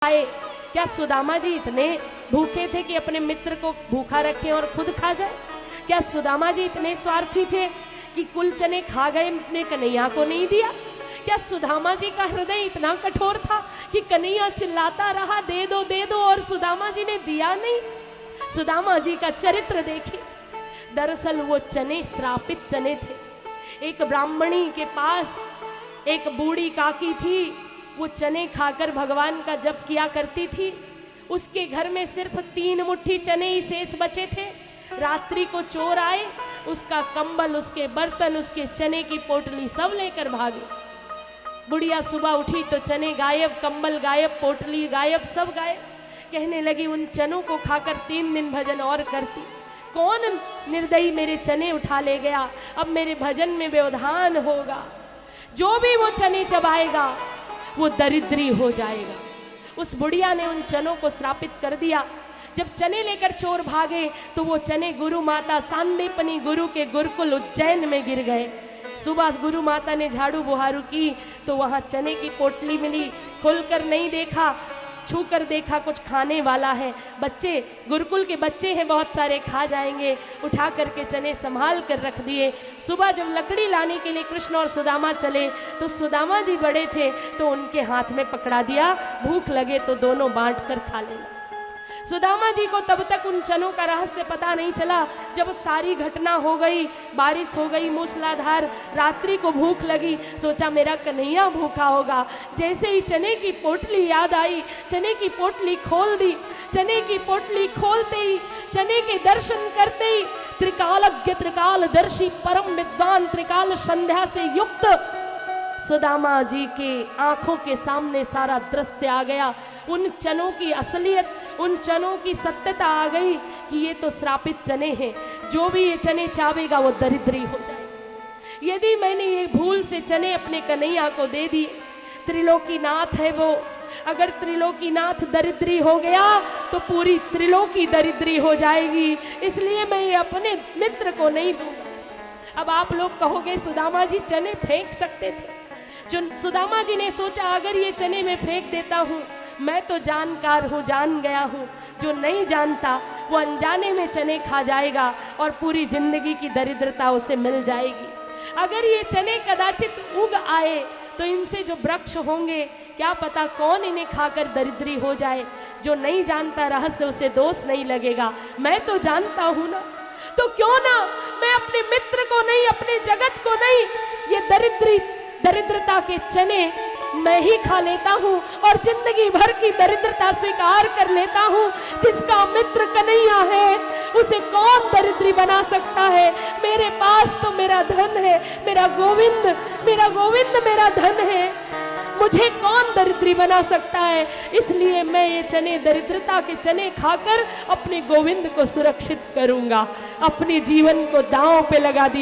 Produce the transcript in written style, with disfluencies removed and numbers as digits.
आए। क्या सुदामा जी इतने भूखे थे कि अपने मित्र को भूखा रखें और खुद खा जाए? क्या सुदामा जी इतने स्वार्थी थे कि कुल चने खा गए, अपने कन्हैया को नहीं दिया? क्या सुदामा जी का हृदय इतना कठोर था कि कन्हैया चिल्लाता रहा दे दो और सुदामा जी ने दिया नहीं? सुदामा जी का चरित्र देखिए। दरअसल वो चने श्रापित चने थे। एक ब्राह्मणी के पास एक बूढ़ी काकी थी, वो चने खाकर भगवान का जप किया करती थी। उसके घर में सिर्फ 3 मुट्ठी चने ही शेष बचे थे। रात्रि को चोर आए, उसका कंबल, उसके बर्तन, उसके चने की पोटली सब लेकर भागे। बुढ़िया सुबह उठी तो चने गायब, कंबल गायब, पोटली गायब, सब गायब। कहने लगी उन चनों को खाकर 3 दिन भजन और करती। कौन निर्दयी मेरे चने उठा ले गया, अब मेरे भजन में व्यवधान होगा। जो भी वो चने चबाएगा वो दरिद्री हो जाएगा। उस बुढ़िया ने उन चनों को श्रापित कर दिया। जब चने लेकर चोर भागे तो वो चने गुरु माता सांदीपनी गुरु के गुरुकुल उज्जैन में गिर गए। सुबह गुरु माता ने झाड़ू बुहारू की तो वहाँ चने की पोटली मिली। खोलकर नहीं देखा, छू कर देखा कुछ खाने वाला है। बच्चे, गुरुकुल के बच्चे हैं, बहुत सारे खा जाएंगे। उठा करके चने संभाल कर रख दिए। सुबह जब लकड़ी लाने के लिए कृष्ण और सुदामा चले तो सुदामा जी बड़े थे तो उनके हाथ में पकड़ा दिया, भूख लगे तो दोनों बांट कर खा लेना। सुदामा जी को तब तक उन चनों का रहस्य पता नहीं चला। जब सारी घटना हो गई, बारिश हो गई मूसलाधार, रात्रि को भूख लगी, सोचा मेरा कन्हैया भूखा होगा। जैसे ही चने की पोटली याद आई, चने की पोटली खोल दी। चने की पोटली खोलते ही, चने के दर्शन करते ही त्रिकालज्ञ त्रिकालदर्शी परम विद्वान त्रिकाल संध्या से युक्त सुदामा जी के आंखों के सामने सारा दृश्य आ गया। उन चनों की असलियत, उन चनों की सत्यता आ गई कि ये तो श्रापित चने हैं। जो भी ये चने चावेगा वो दरिद्री हो जाएगा। यदि मैंने ये भूल से चने अपने कन्हैया को दे दिए, त्रिलोकीनाथ है वो, अगर त्रिलोकीनाथ दरिद्री हो गया तो पूरी त्रिलोकी दरिद्री हो जाएगी। इसलिए मैं ये अपने मित्र को नहीं दूंगा। अब आप लोग कहोगे सुदामा जी चने फेंक सकते थे। सुदामा जी ने सोचा अगर ये चने में फेंक देता हूँ, मैं तो जानकार हूँ, जान गया हूँ। जो नहीं जानता वो अनजाने में चने खा जाएगा और पूरी जिंदगी की दरिद्रता उसे मिल जाएगी। अगर ये चने कदाचित उग आए तो इनसे जो वृक्ष होंगे, क्या पता कौन इन्हें खाकर दरिद्री हो जाए। जो नहीं जानता रहस्य उसे दोष नहीं लगेगा। मैं तो जानता हूँ ना, तो क्यों ना मैं अपने मित्र को नहीं, अपने जगत को नहीं, ये दरिद्रता के चने मैं ही खा लेता हूँ और जिंदगी भर की दरिद्रता स्वीकार कर लेता हूँ। जिसका मित्र कन्हैया है उसे कौन दरिद्री बना सकता है? मेरे पास तो मेरा धन है, मेरा गोविंद मेरा धन है। मुझे कौन दरिद्री बना सकता है? इसलिए मैं ये चने, दरिद्रता के चने खाकर अपने गोविंद को सुरक्षित करूंगा। अपने जीवन को दांव पे लगा दिया।